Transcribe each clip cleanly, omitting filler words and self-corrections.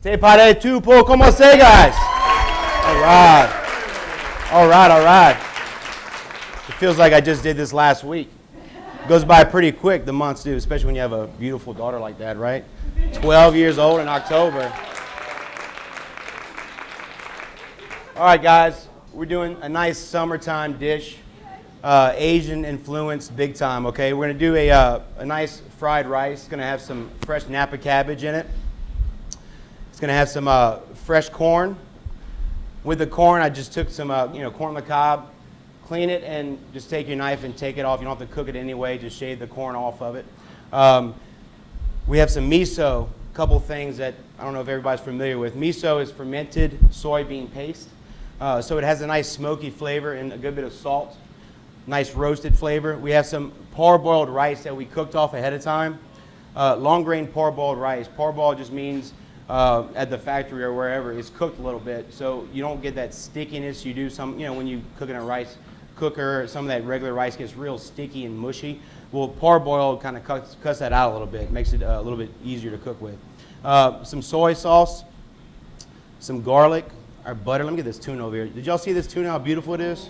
Te pare tu po como se, guys? All right. All right, all right. It feels like I just did this last week. It goes by pretty quick, the months do, especially when you have a beautiful daughter like that, right? 12 years old in October. All right, guys, we're doing a nice summertime dish, Asian influence, big time, okay? We're going to do a nice fried rice. It's going to have some fresh Napa cabbage in it. It's going to have some fresh corn. With the corn, I just took some corn on the cob, clean it, and just take your knife and take it off. You don't have to cook it anyway, just shave the corn off of it. We have some miso, a couple things that I don't know if everybody's familiar with. Miso is fermented soybean paste. So it has a nice smoky flavor and a good bit of salt, nice roasted flavor. We have some parboiled rice that we cooked off ahead of time. Long grain parboiled rice. Parboiled just means at the factory or wherever it's cooked a little bit, so you don't get that stickiness. You do some, when you cook in a rice cooker, some of that regular rice gets real sticky and mushy. Well, parboiled kind of cuts that out a little bit, makes it a little bit easier to cook with. Some soy sauce, some garlic, our butter. Let me get this tuna over here. Did y'all see this tuna, how beautiful it is?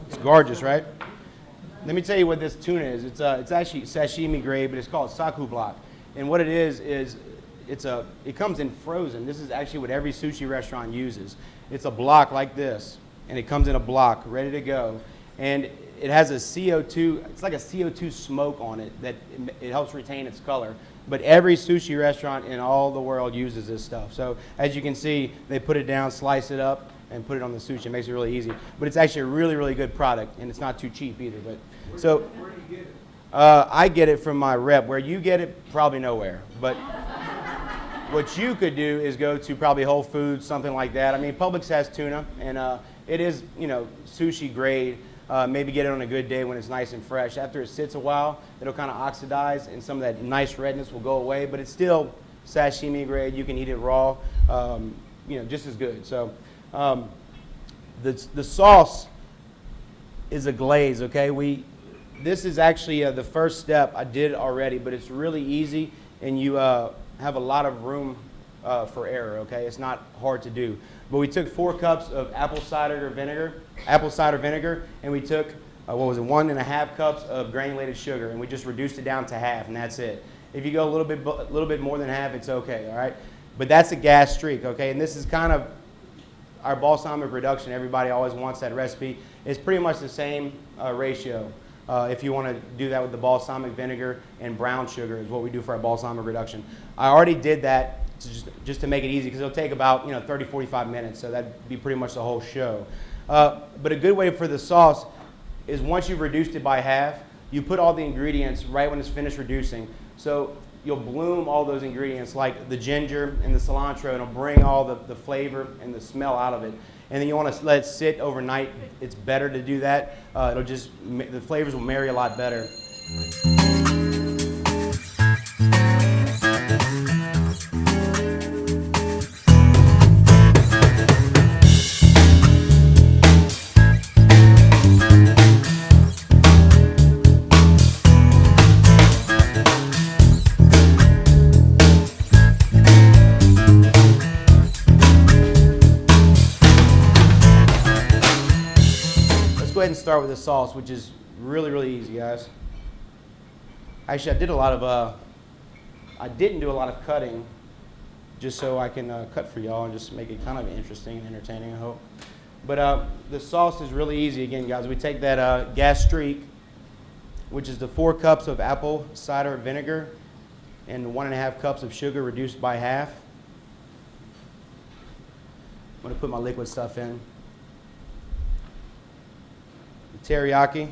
It's gorgeous, right? Let me tell you what this tuna is. It's actually sashimi grade, but it's called saku block. And what it is it comes in frozen. This is actually what every sushi restaurant uses. It's a block like this, and it comes in a block ready to go. And it has a CO2, it's like a CO2 smoke on it that it helps retain its color. But every sushi restaurant in all the world uses this stuff. So as you can see, they put it down, slice it up, and put it on the sushi. It makes it really easy. But it's actually a really, really good product, and it's not too cheap either. But where do you get it? I get it from my rep. Where you get it, probably nowhere. But what you could do is go to probably Whole Foods, something like that. I mean, Publix has tuna, and it is, sushi grade. Maybe get it on a good day when it's nice and fresh. After it sits a while, it'll kind of oxidize, and some of that nice redness will go away. But it's still sashimi grade. You can eat it raw, just as good. So the sauce is a glaze. Okay, this is actually the first step. I did already, but it's really easy, and you have a lot of room for error, okay? It's not hard to do. But we took 4 cups of apple cider vinegar, and we took, 1.5 cups of granulated sugar, and we just reduced it down to half, and that's it. If you go a little bit more than half, it's okay, all right? But that's a gas streak, okay? And this is kind of our balsamic reduction. Everybody always wants that recipe. It's pretty much the same ratio. If you want to do that with the balsamic vinegar and brown sugar is what we do for our balsamic reduction. I already did that just to make it easy because it'll take about 30, 45 minutes, so that'd be pretty much the whole show. But a good way for the sauce is once you've reduced it by half, you put all the ingredients right when it's finished reducing. So you'll bloom all those ingredients like the ginger and the cilantro, and it'll bring all the flavor and the smell out of it. And then you want to let it sit overnight. It's better to do that. The flavors will marry a lot better. Go ahead and start with the sauce, which is really, really easy, guys. Actually, I didn't do a lot of cutting just so I can cut for y'all and just make it kind of interesting and entertaining, I hope. But the sauce is really easy. Again, guys, we take that gas streak, which is the 4 cups of apple cider vinegar and 1.5 cups of sugar reduced by half. I'm going to put my liquid stuff in. Teriyaki.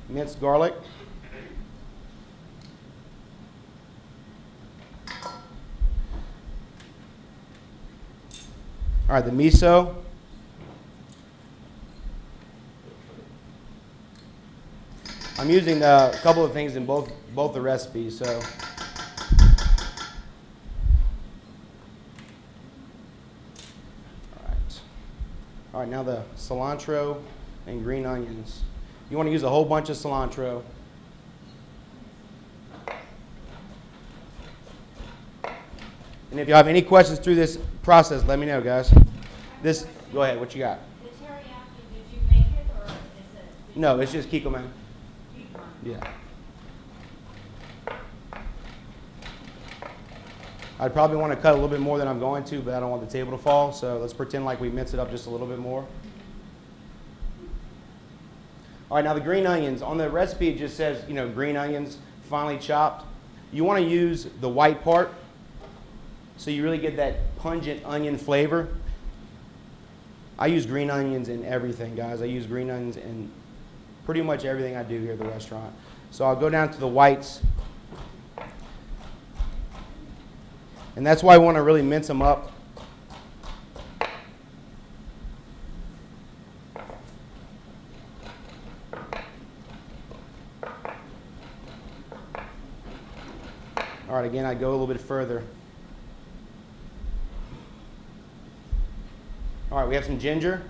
Minced garlic. All right, the miso. I'm using a couple of things in both the recipes, so. All right, now the cilantro and green onions. You want to use a whole bunch of cilantro. And if you have any questions through this process, let me know, guys. Go ahead. What you got? The teriyaki, did you make it or is it? No, it's just kikkoman. Yeah. I'd probably want to cut a little bit more than I'm going to, but I don't want the table to fall. So let's pretend like we mince it up just a little bit more. All right, now the green onions. On the recipe, it just says, green onions finely chopped. You want to use the white part so you really get that pungent onion flavor. I use green onions in everything, guys. I use green onions in pretty much everything I do here at the restaurant. So I'll go down to the whites. And that's why I want to really mince them up. All right, again, I go a little bit further. All right, we have some ginger.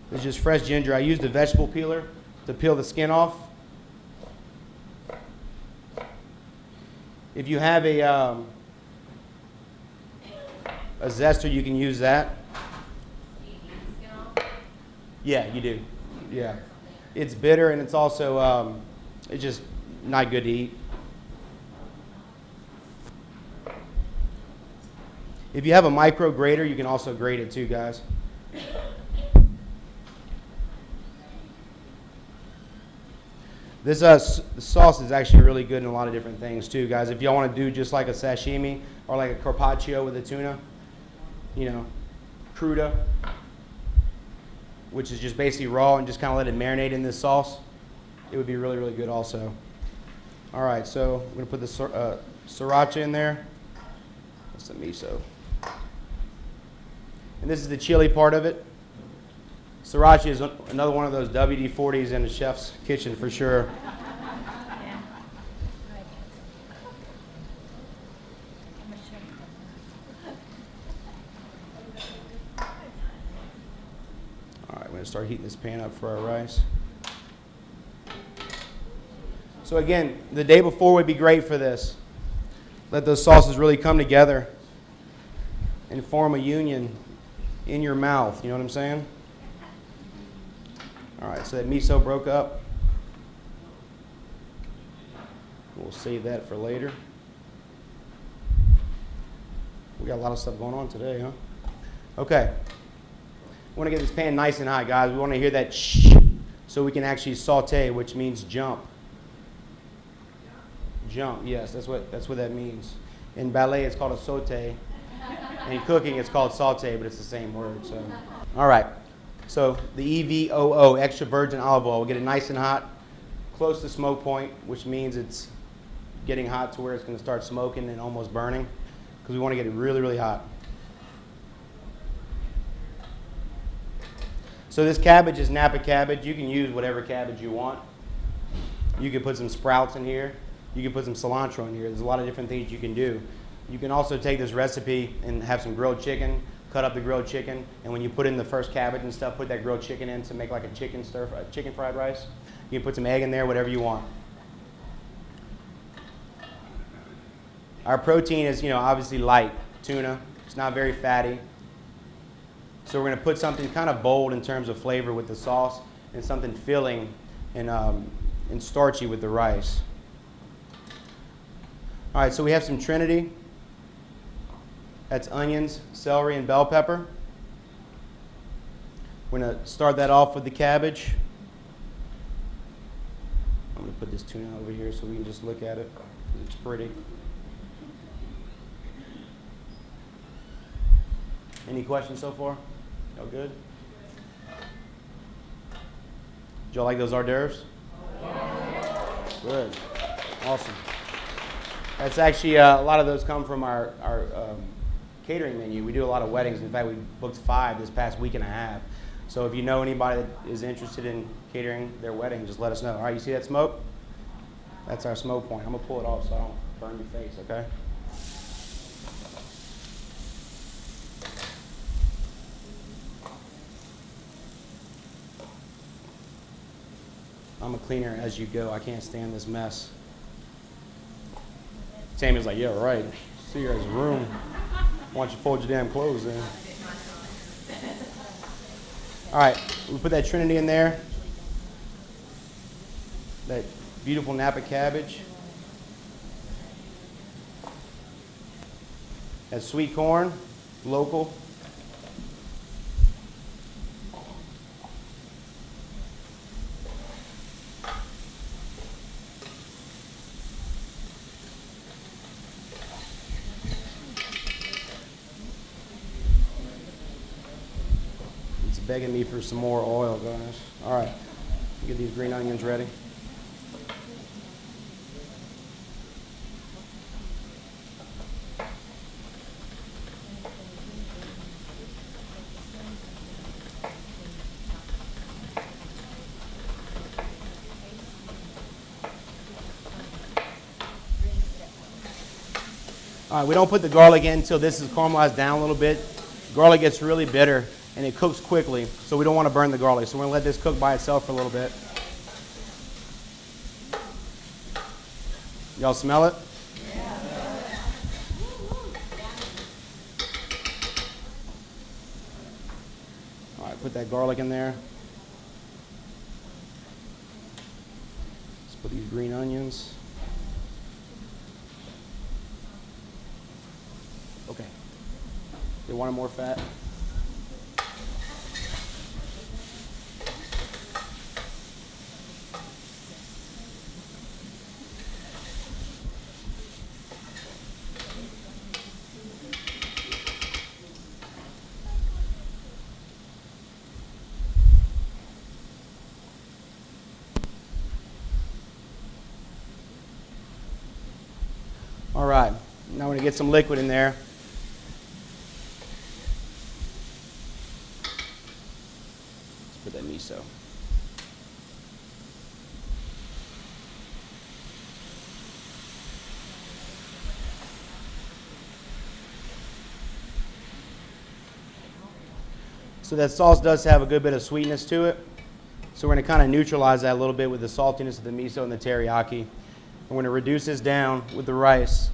This is just fresh ginger. I used a vegetable peeler to peel the skin off. If you have a zester, you can use that. Do you eat the skin off? Yeah, you do. Yeah. It's bitter and it's also, it's just not good to eat. If you have a micro grater, you can also grate it too, guys. This sauce is actually really good in a lot of different things too, guys. If y'all want to do just like a sashimi or like a carpaccio with a tuna, cruda, which is just basically raw and just kind of let it marinate in this sauce, it would be really, really good also. All right, so I'm going to put the sriracha in there. That's the miso. And this is the chili part of it. Sriracha is another one of those WD-40s in a chef's kitchen for sure. All right, we're going to start heating this pan up for our rice. So again, the day before would be great for this. Let those sauces really come together and form a union in your mouth. You know what I'm saying? All right, so that miso broke up. We'll save that for later. We got a lot of stuff going on today, huh? Okay. We want to get this pan nice and hot, guys. We want to hear that shh so we can actually saute, which means jump. Jump, yes, that's what that means. In ballet, it's called a saute. In cooking, it's called saute, but it's the same word. So, all right. So the EVOO, extra virgin olive oil, we'll get it nice and hot, close to smoke point, which means it's getting hot to where it's going to start smoking and almost burning, because we want to get it really, really hot. So this cabbage is Napa cabbage. You can use whatever cabbage you want. You can put some sprouts in here. You can put some cilantro in here. There's a lot of different things you can do. You can also take this recipe and have some grilled chicken, cut up the grilled chicken, and when you put in the first cabbage and stuff, put that grilled chicken in to make like a chicken fried rice. You can put some egg in there, whatever you want. Our protein is, obviously light, tuna. It's not very fatty. So we're going to put something kind of bold in terms of flavor with the sauce and something filling and starchy with the rice. All right, so we have some Trinity. That's onions, celery, and bell pepper. We're going to start that off with the cabbage. I'm going to put this tuna over here so we can just look at it. It's pretty. Any questions so far? All good? Did y'all like those hors d'oeuvres? Good. Awesome. That's actually, a lot of those come from our catering menu. We do a lot of weddings. In fact, we booked 5 this past week and a half. So if you know anybody that is interested in catering their wedding, just let us know. All right, you see that smoke? That's our smoke point. I'm going to pull it off so I don't burn your face, okay? I'm a cleaner as you go. I can't stand this mess. Tammy's like, yeah, right. See your guys' room. Why don't you fold your damn clothes in? All right, we put that Trinity in there. That beautiful Napa cabbage. That sweet corn, local. It's begging me for some more oil, guys. All right, get these green onions ready. All right, we don't put the garlic in until this is caramelized down a little bit. Garlic gets really bitter and it cooks quickly, so we don't want to burn the garlic. So we're gonna let this cook by itself for a little bit. Y'all smell it? All right, put that garlic in there. Let's put these green onions. Okay. They wanted more fat? All right, now we're gonna get some liquid in there. Let's put that miso. So that sauce does have a good bit of sweetness to it. So we're gonna kind of neutralize that a little bit with the saltiness of the miso and the teriyaki. I'm going to reduce this down with the rice.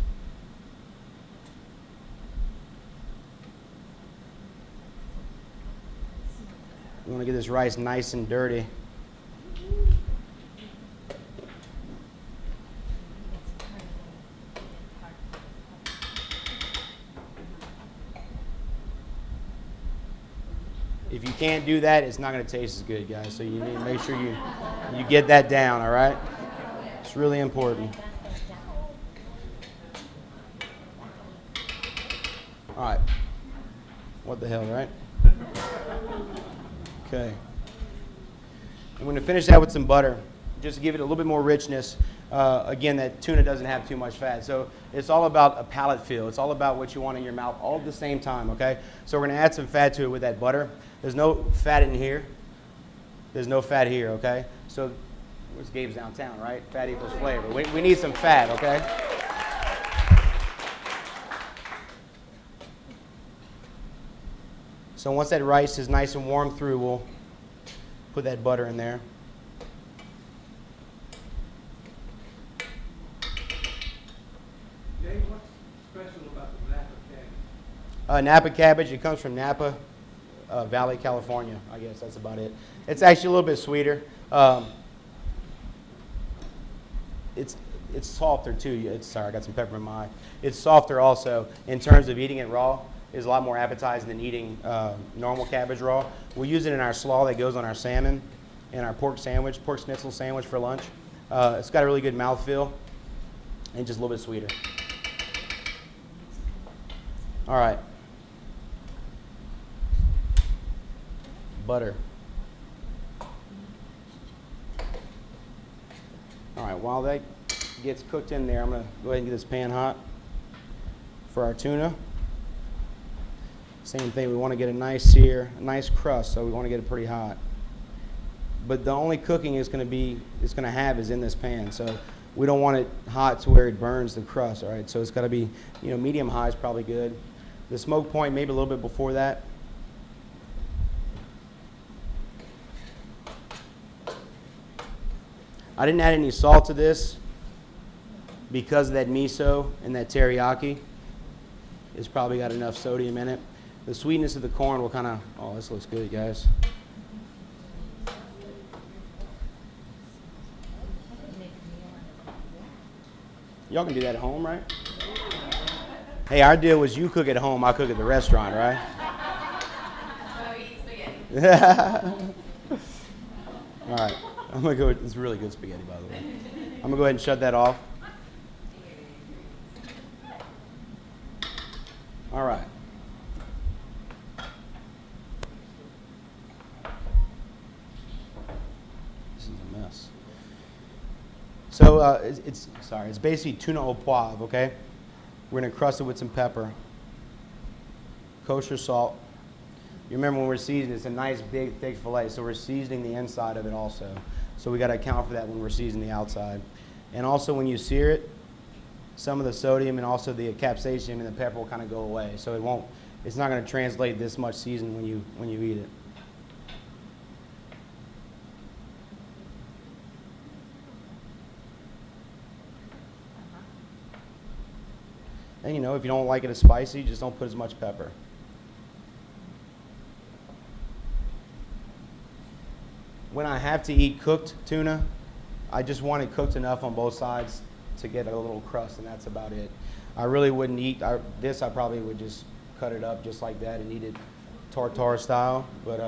We want to get this rice nice and dirty. If you can't do that, it's not going to taste as good, guys. So you need to make sure you get that down, all right? It's really important. All right. What the hell, right? Okay. I'm going to finish that with some butter, just to give it a little bit more richness. Again, that tuna doesn't have too much fat. So it's all about a palate feel. It's all about what you want in your mouth all at the same time, okay? So we're going to add some fat to it with that butter. There's no fat in here. There's no fat here, okay? So where's Gabe's downtown, right? Fat equals flavor. We need some fat, okay? So once that rice is nice and warm through, we'll put that butter in there. Gabe, what's special about the Napa cabbage? Napa cabbage, it comes from Napa Valley, California. I guess that's about it. It's actually a little bit sweeter. It's softer too. Sorry, I got some pepper in my eye. It's softer also in terms of eating it raw. It's a lot more appetizing than eating normal cabbage raw. We'll use it in our slaw that goes on our salmon and our pork sandwich, pork schnitzel sandwich for lunch. It's got a really good mouthfeel and just a little bit sweeter. All right. Butter. All right, while that gets cooked in there, I'm going to go ahead and get this pan hot for our tuna. Same thing, we want to get a nice sear, a nice crust, so we want to get it pretty hot. But the only cooking it's going to have is in this pan, so we don't want it hot to where it burns the crust, all right? So it's got to be, medium high is probably good. The smoke point maybe a little bit before that. I didn't add any salt to this because of that miso and that teriyaki. It's probably got enough sodium in it. The sweetness of the corn will kind of, oh, this looks good, guys. Y'all can do that at home, right? Hey, our deal was you cook at home, I cook at the restaurant, right? So eat spaghetti. All right, I'm gonna go. It's really good spaghetti, by the way. I'm gonna go ahead and shut that off. All right. This is a mess. So it's basically tuna au poivre, okay? We're gonna crust it with some pepper, kosher salt. You remember when we're seasoning, it's a nice big thick fillet, so we're seasoning the inside of it also. So we gotta account for that when we're seasoning the outside. And also when you sear it, some of the sodium and also the capsaicin and the pepper will kind of go away. So it's not gonna translate this much seasoning when you eat it. And if you don't like it as spicy, just don't put as much pepper. When I have to eat cooked tuna, I just want it cooked enough on both sides to get a little crust, and that's about it. I really wouldn't eat this. I probably would just cut it up just like that and eat it tartare style, but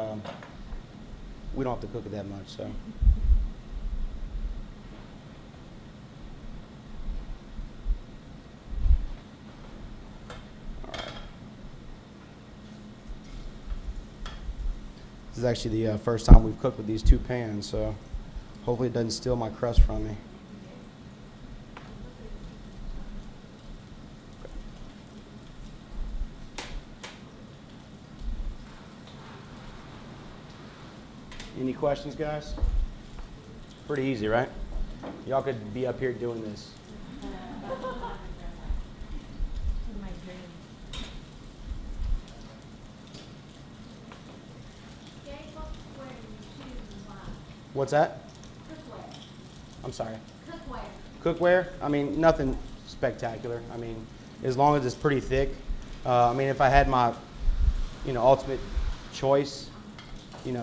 we don't have to cook it that much. So. This is actually the first time we've cooked with these two pans, so hopefully it doesn't steal my crust from me. Any questions, guys? Pretty easy, right? Y'all could be up here doing this. What's that? Cookware. I'm sorry. Cookware. Cookware? I mean, nothing spectacular. I mean, as long as it's pretty thick. I mean, if I had my, ultimate choice,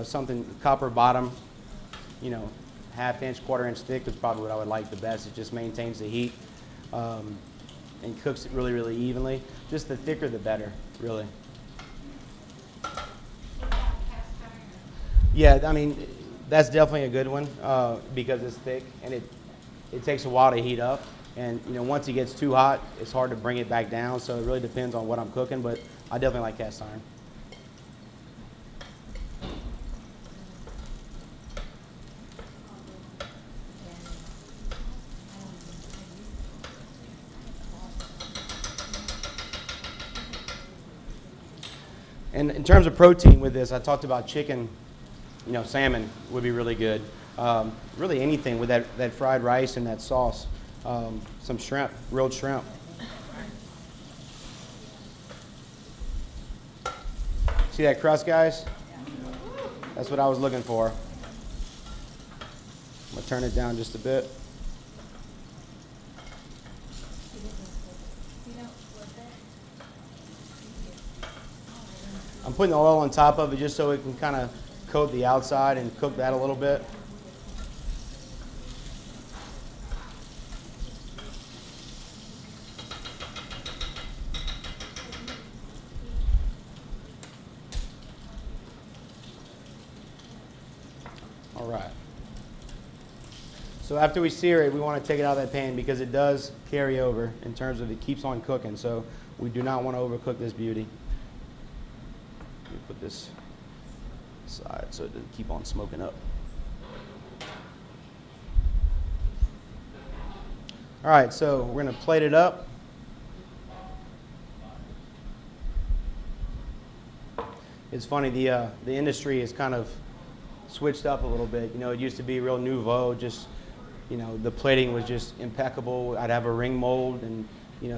something copper bottom, half-inch, quarter-inch thick is probably what I would like the best. It just maintains the heat and cooks it really, really evenly. Just the thicker, the better, really. Yeah, I mean, that's definitely a good one because it's thick and it takes a while to heat up. And once it gets too hot, it's hard to bring it back down. So it really depends on what I'm cooking, but I definitely like cast iron. And in terms of protein with this, I talked about chicken. Salmon would be really good. Really anything with that fried rice and that sauce. Some shrimp, grilled shrimp. See that crust, guys? That's what I was looking for. I'm going to turn it down just a bit. I'm putting the oil on top of it just so it can kind of coat the outside and cook that a little bit. All right. So after we sear it, we want to take it out of that pan because it does carry over in terms of it keeps on cooking. So we do not want to overcook this beauty. Let me put this aside so it doesn't keep on smoking up. All right, so we're going to plate it up. It's funny, the industry has kind of switched up a little bit. It used to be real nouveau, just, the plating was just impeccable. I'd have a ring mold and,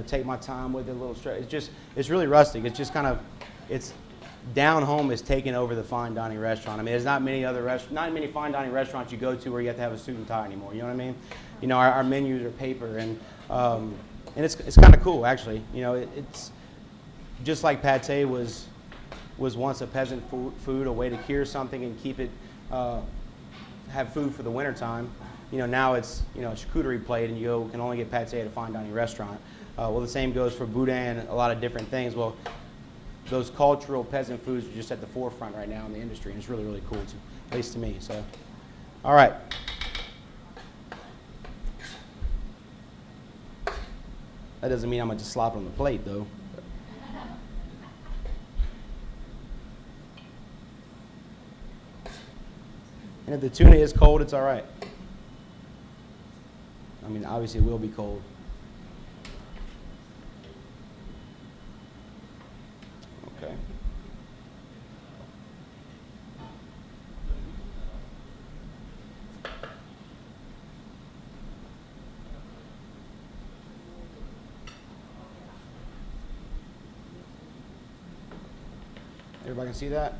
take my time with it a little straight. It's really rustic. It's just kind of, it's down home is taking over the fine dining restaurant. I mean, there's not many fine dining restaurants you go to where you have to have a suit and tie anymore. You know what I mean? You know, our menus are paper, and it's kind of cool actually. You know, it's just like pate was once a peasant food, a way to cure something and keep it, have food for the winter time. You know, now it's, you know, a charcuterie plate, and you can only get pate at a fine dining restaurant. Well, the same goes for boudin and a lot of different things. Well, those cultural peasant foods are just at the forefront right now in the industry, and it's really, really cool, at least to me. So, all right. That doesn't mean I'm gonna just slop it on the plate, though. And if the tuna is cold, it's all right. I mean, obviously it will be cold. Okay. Everybody can see that?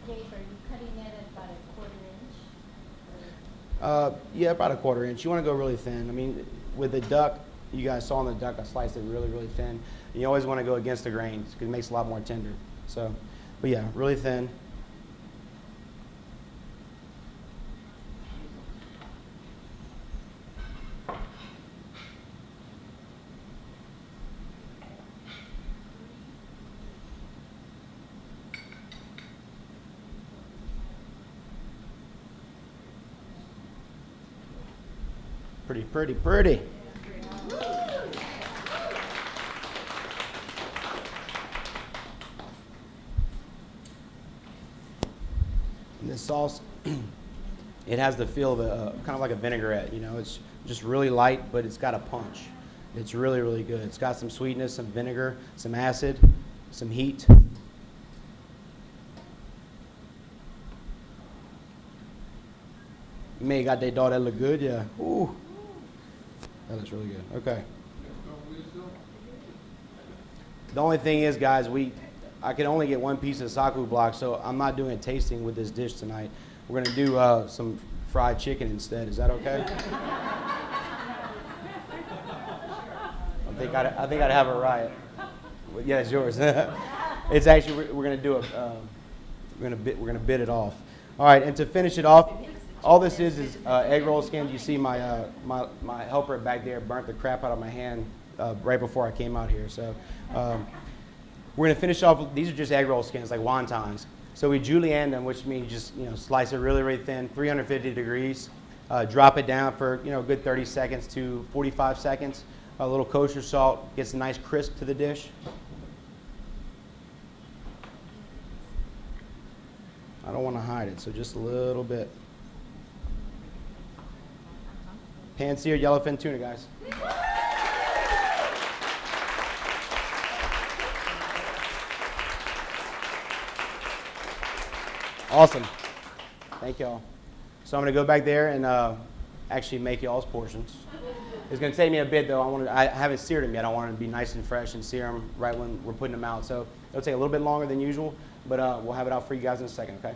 Gabe, are you cutting it at about a quarter inch? Yeah, about a quarter inch. You want to go really thin. I mean, with the duck, you guys saw in the duck, I sliced it really, really thin. And you always want to go against the grains because it makes it a lot more tender. So, but yeah, really thin. Pretty, pretty, pretty. And this sauce, it has the feel of kind of like a vinaigrette. You know, it's just really light, but it's got a punch. It's really, really good. It's got some sweetness, some vinegar, some acid, some heat. Man, got that dog that look good, yeah. Ooh, that looks really good. Okay. The only thing is, guys, I can only get one piece of saku block, so I'm not doing a tasting with this dish tonight. We're gonna do some fried chicken instead. Is that okay? I think I'd have a riot. Yeah, it's yours. It's actually we're gonna do we're gonna bit it off. All right, and to finish it off. All this is egg roll skins. You see my helper back there burnt the crap out of my hand right before I came out here. So we're gonna finish off. These are just egg roll skins, like wontons. So we julienne them, which means just slice it really, really thin, 350 degrees. Drop it down for a good 30 seconds to 45 seconds. A little kosher salt gets a nice crisp to the dish. I don't want to hide it, so just a little bit. Pan-seared yellowfin tuna, guys. Awesome. Thank y'all. So I'm going to go back there and actually make y'all's portions. It's going to take me a bit, though. I haven't seared them yet. I want them to be nice and fresh and sear them right when we're putting them out. So it'll take a little bit longer than usual, but we'll have it out for you guys in a second, okay?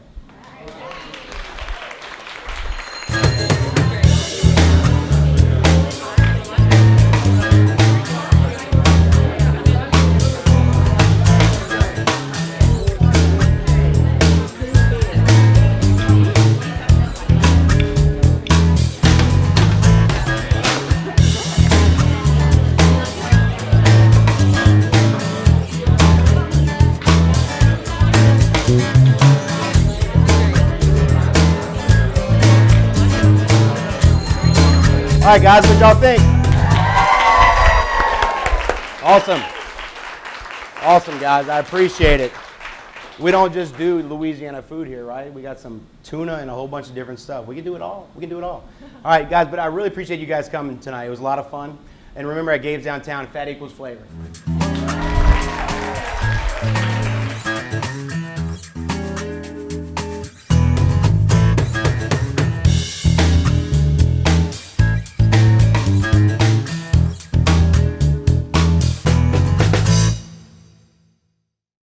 All right, guys, what y'all think? Awesome. Awesome, guys. I appreciate it. We don't just do Louisiana food here, right? We got some tuna and a whole bunch of different stuff. We can do it all. We can do it all. All right, guys, but I really appreciate you guys coming tonight. It was a lot of fun. And remember, at Gabe's Downtown, fat equals flavor.